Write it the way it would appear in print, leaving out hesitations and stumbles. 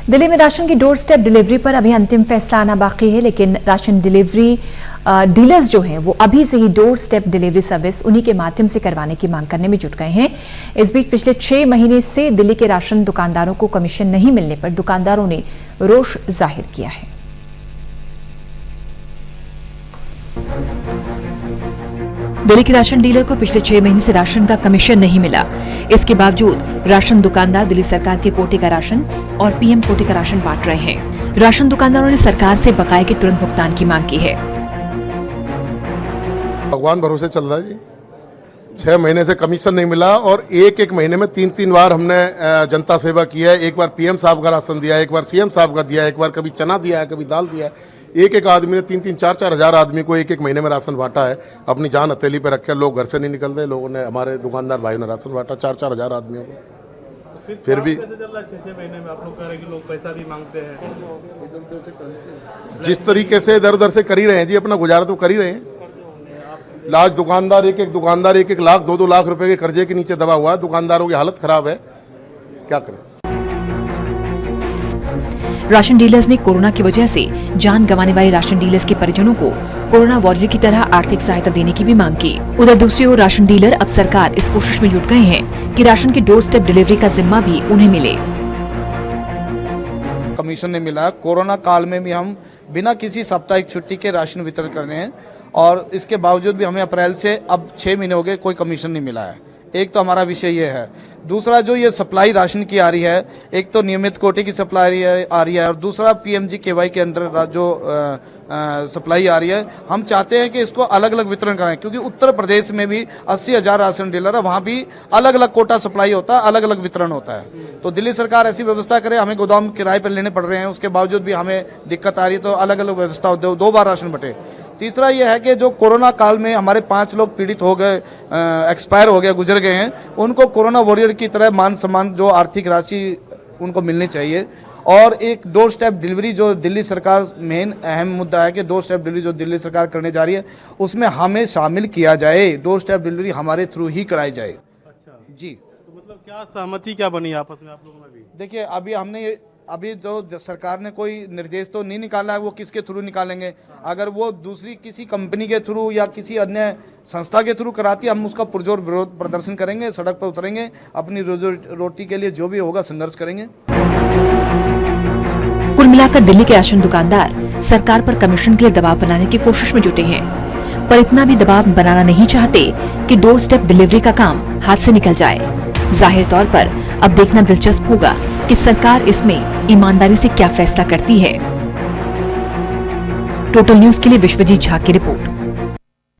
दिल्ली में राशन की door step delivery पर अभी अंतिम फैसला आना बाकी है, लेकिन राशन डिलीवरी डीलर्स जो हैं वो अभी से ही डोर स्टेप डिलीवरी सर्विस उन्हीं के माध्यम से करवाने की मांग करने में जुट गए हैं। इस बीच पिछले 6 महीने से दिल्ली के राशन दुकानदारों को कमीशन नहीं मिलने पर दुकानदारों ने रोष जाहिर किया है। दिल्ली के राशन डीलर को पिछले 6 महीने से राशन का कमीशन नहीं मिला। इसके बावजूद राशन दुकानदार दिल्ली सरकार के कोटे का राशन और पीएम कोटे का राशन बांट रहे हैं। राशन दुकानदारों ने सरकार से बकाये के तुरंत भुगतान की मांग की है। भगवान भरोसे चल रहा है जी। 6 महीने से कमीशन नहीं मिला और एक महीने में 3 बार हमने जनता सेवा की है। एक बार पीएम साहब का राशन दिया है, एक बार सीएम साहब का दिया है, एक बार कभी चना दिया है, कभी दाल दिया है। एक आदमी ने 3-3, 4-4 हजार आदमी को एक महीने में राशन बांटा है। अपनी जान हथेली पे रखे लोग घर से नहीं निकल रहे। लोगों ने, हमारे दुकानदार भाइयों ने राशन बांटा 4-4 हजार आदमियों को। फिर भी 6 महीने में आप लोग कह रहे हैं कि लोग पैसा भी मांगते हैं। जिस तरीके से इधर उधर से कर ही रहे हैं जी, अपना गुजारा तो कर ही रहे हैं। लाख दुकानदार एक लाख 2-2 लाख रुपए के कर्जे के नीचे दबा हुआ है। दुकानदारों की हालत खराब है, क्या करें। राशन डीलर्स ने कोरोना की वजह से जान गंवाने वाले राशन डीलर्स के परिजनों को कोरोना वॉरियर की तरह आर्थिक सहायता देने की भी मांग की। उधर दूसरी ओर राशन डीलर अब सरकार इस कोशिश में जुट गए हैं कि राशन की डोर स्टेप डिलीवरी का जिम्मा भी उन्हें मिले। कमीशन नहीं मिला। कोरोना काल में भी हम बिना किसी साप्ताहिक छुट्टी के राशन वितरण कर रहे हैं और इसके बावजूद भी हमें अप्रैल से अब 6 महीने हो गए, कोई कमीशन नहीं मिला है। एक तो हमारा विषय ये है। दूसरा जो ये सप्लाई राशन की आ रही है, एक तो नियमित कोटे की सप्लाई आ रही है और दूसरा PMGKY के अंदर जो सप्लाई आ रही है। हम चाहते हैं कि इसको अलग अलग वितरण कराएं, क्योंकि उत्तर प्रदेश में भी 80,000 राशन डीलर है, वहां भी अलग अलग कोटा सप्लाई होता है, अलग अलग वितरण होता है। तो दिल्ली सरकार ऐसी व्यवस्था करे। हमें गोदाम किराए पर लेने पड़ रहे हैं, उसके बावजूद भी हमें दिक्कत आ रही है, तो अलग अलग व्यवस्था हो, 2 बार राशन बटे। तीसरा यह है कि जो कोरोना काल में हमारे 5 लोग पीड़ित हो गए, एक्सपायर हो गए, गुजर गए हैं, उनको कोरोना वॉरियर की तरह मान सम्मान जो आर्थिक राशि उनको मिलनी चाहिए। और एक डोर स्टेप डिलीवरी जो दिल्ली सरकार मेन अहम मुद्दा है कि डोर स्टेप डिलीवरी जो दिल्ली सरकार करने जा रही है उसमें हमें शामिल किया जाए। डोर स्टेप डिलीवरी हमारे थ्रू ही कराई जाए। अच्छा जी, तो मतलब क्या सहमति क्या बनी आपस में आप लोगों में भी? देखिए, अभी जो सरकार ने कोई निर्देश तो नहीं निकाला है, वो किसके थ्रू निकालेंगे। अगर वो दूसरी किसी कंपनी के थ्रू या किसी अन्य संस्था के थ्रू कराती है, हम उसका पुरजोर विरोध प्रदर्शन करेंगे, सड़क पर उतरेंगे, अपनी रोटी के लिए जो भी होगा संघर्ष करेंगे। कुल मिलाकर दिल्ली के राशन दुकानदार सरकार पर कमीशन के लिए दबाव बनाने की कोशिश में जुटे हैं, पर इतना भी दबाव बनाना नहीं चाहते कि डोर स्टेप डिलीवरी का काम हाथ से निकल जाए। जाहिर तौर पर अब देखना दिलचस्प होगा कि सरकार इसमें ईमानदारी से क्या फैसला करती है। टोटल न्यूज के लिए विश्वजीत झा की रिपोर्ट।